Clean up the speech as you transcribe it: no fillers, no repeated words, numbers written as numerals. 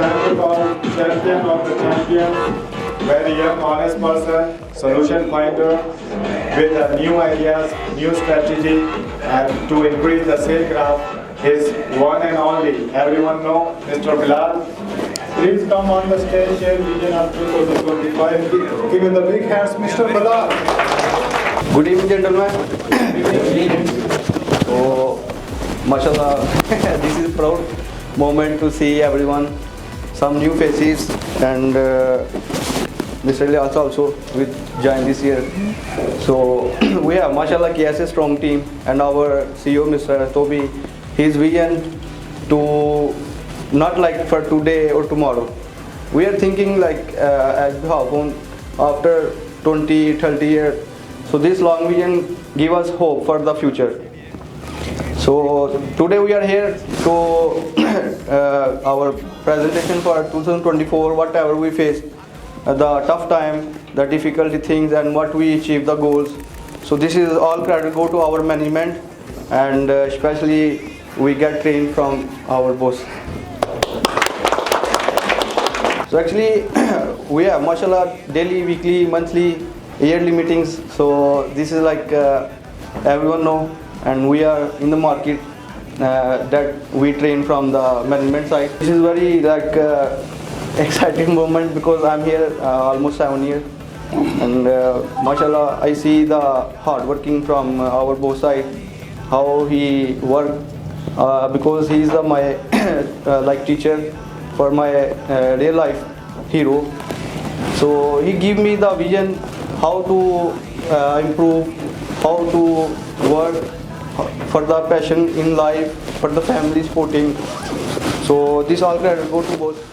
time to call champion of the champions, very young, honest person, solution finder, with new ideas, new strategy, and to increase the sale graph, is one and only. Everyone know Mr. Bilal. Please come on the stage, share vision of 2025. Give him the big hands, Mr. Bilal. Good evening, gentlemen. So, mashallah, this is a proud moment to see everyone, some new faces, and Mr. Ilyas also with join this year. So we have mashallah KSA strong team, and our CEO Mr. Toby, his vision to not like for today or tomorrow. We are thinking like as after 20-30 years. So this long vision give us hope for the future. So today we are here to our presentation for 2024, whatever we faced, the tough time, the difficulty things, and what we achieved, the goals. So this is all credit go to our management, and especially we get trained from our boss. So actually we have mashallah daily, weekly, monthly, yearly meetings. So this is like everyone know, and we are in the market that we train from the management side. This is very like exciting moment because I'm here almost 7 years, and mashallah I see the hard working from our both side, how he work because he is my like teacher for my real life hero. So he give me the vision how to improve, how to work for the passion in life, for the family supporting. So this all credit go to both.